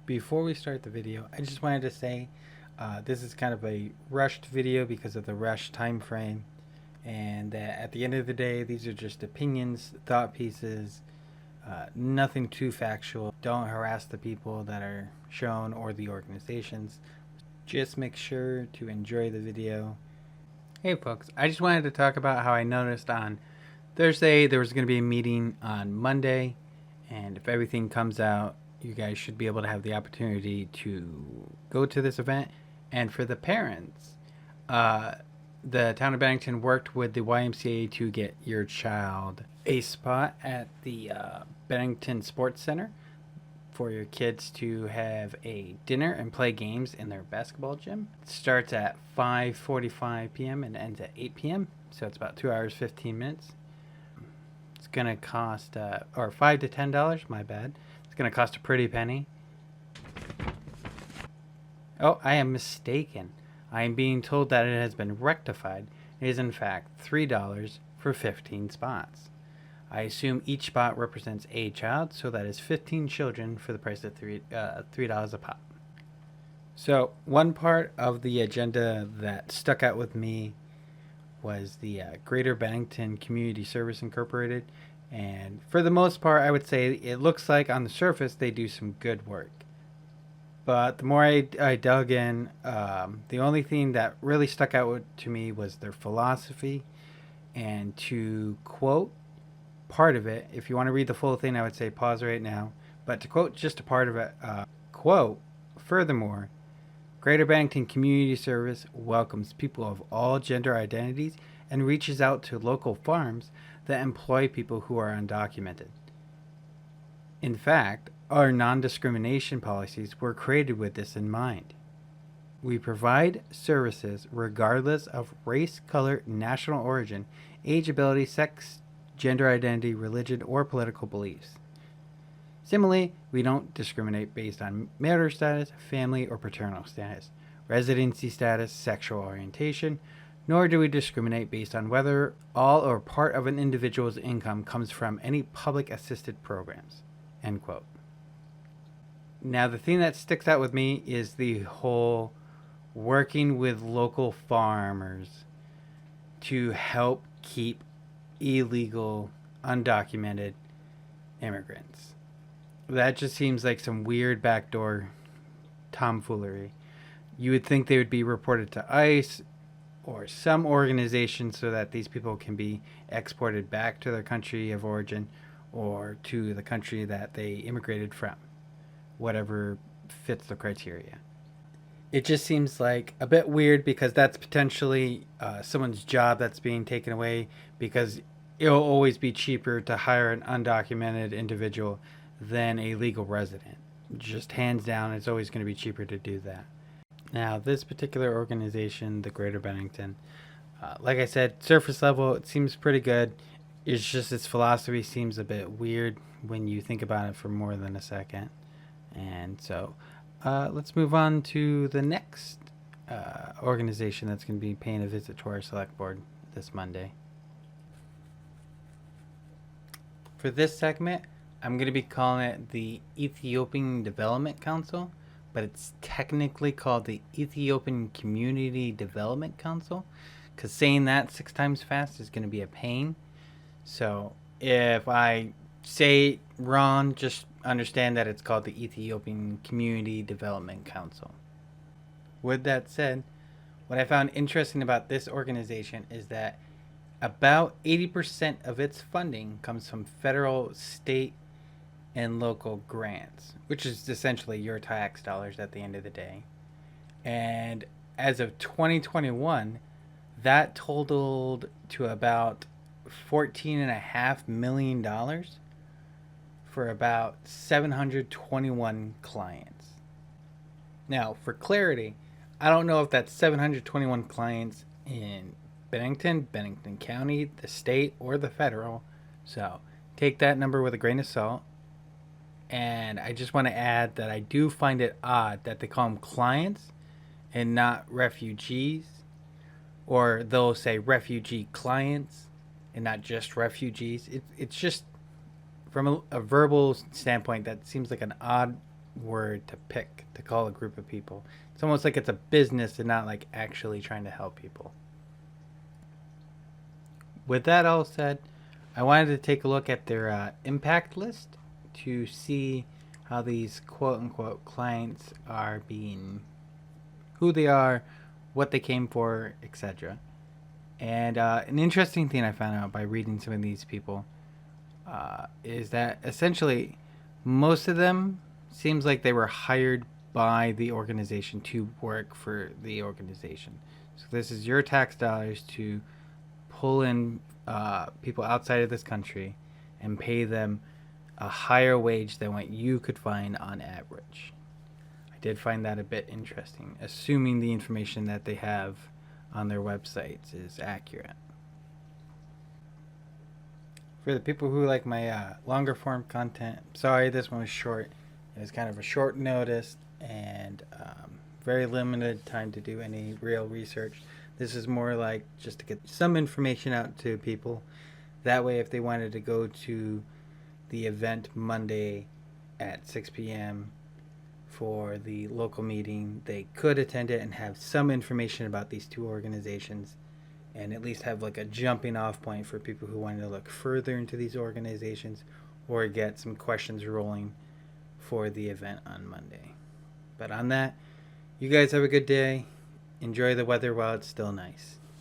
Before we start the video, I just wanted to say this is kind of a rushed video because of the rush time frame, and that at the end of the day, these are just opinions, thought pieces, nothing too factual. Don't harass the people that are shown or the organizations. Just make sure to enjoy the video. Hey folks, I just wanted to talk about how I noticed on Thursday there was going to be a meeting on Monday, and if everything comes out, you guys should be able to have the opportunity to go to this event. And for the parents, uh, the town of Bennington worked with the YMCA to get your child a spot at the Bennington Sports Center for your kids to have a dinner and play games in their basketball gym. It starts at 5:45 p.m. and ends at 8 p.m. So it's about 2 hours 15 minutes. It's gonna cost or $5 to $10. My bad. It's gonna cost a pretty penny. Oh, I am mistaken. I am being told that it has been rectified. It is in fact $3 for 15 spots. I assume each spot represents a child, so that is 15 children for the price of $3 a pop. So one part of the agenda that stuck out with me was the Greater Bennington Community Service Incorporated, and for the most part, I would say it looks like on the surface they do some good work. But the more I dug in, the only thing that really stuck out to me was their philosophy. And to quote part of it, if you want to read the full thing, I would say pause right now. But to quote just a part of it, quote, furthermore, Greater Bennington Community Service welcomes people of all gender identities and reaches out to local farms that employ people who are undocumented. In fact, our non-discrimination policies were created with this in mind. We provide services regardless of race, color, national origin, age, ability, sex, gender identity, religion, or political beliefs. Similarly, we don't discriminate based on marital status, family or paternal status, residency status, sexual orientation, nor do we discriminate based on whether all or part of an individual's income comes from any public assisted programs. End quote. Now, the thing that sticks out with me is the whole working with local farmers to help keep illegal, undocumented immigrants. That just seems like some weird backdoor tomfoolery. You would think they would be reported to ICE or some organization so that these people can be exported back to their country of origin or to the country that they immigrated from, whatever fits the criteria. It just seems like a bit weird because that's potentially someone's job that's being taken away, because it'll always be cheaper to hire an undocumented individual than a legal resident. Just hands down, it's always going to be cheaper to do that. Now, this particular organization, the Greater Bennington, like I said, surface level, it seems pretty good. It's just its philosophy seems a bit weird when you think about it for more than a second. And so let's move on to the next organization that's going to be paying a visit to our select board this Monday. For this segment, I'm going to be calling it the Ethiopian Development Council, but it's technically called the Ethiopian Community Development Council, because saying that 6 times fast is going to be a pain. So if I say it wrong, just understand that it's called the Ethiopian Community Development Council. With that said, what I found interesting about this organization is that about 80% of its funding comes from federal, state, and local grants, which is essentially your tax dollars at the end of the day. And as of 2021, that totaled to about $14.5 million for about 721 clients. Now, for clarity, I don't know if that's 721 clients in Bennington County, the state, or the federal. So take that number with a grain of salt. And I just want to add that I do find it odd that they call them clients and not refugees, or they'll say refugee clients and not just refugees. It's just from a verbal standpoint, that seems like an odd word to pick to call a group of people. It's almost like it's a business and not like actually trying to help people. With that all said, I wanted to take a look at their impact list to see how these quote unquote clients are being, who they are, what they came for, etc. And an interesting thing I found out by reading some of these people is that essentially most of them seems like they were hired by the organization to work for the organization. So this is your tax dollars to pull in people outside of this country and pay them a higher wage than what you could find on average. I did find that a bit interesting, assuming the information that they have on their websites is accurate. For the people who like my longer form content, sorry this one was short. It was kind of a short notice and very limited time to do any real research. This is more like just to get some information out to people. That way, if they wanted to go to the event Monday at 6 p.m. for the local meeting, they could attend it and have some information about these two organizations and at least have like a jumping off point for people who wanted to look further into these organizations or get some questions rolling for the event on Monday. But on that, you guys have a good day. Enjoy the weather while it's still nice.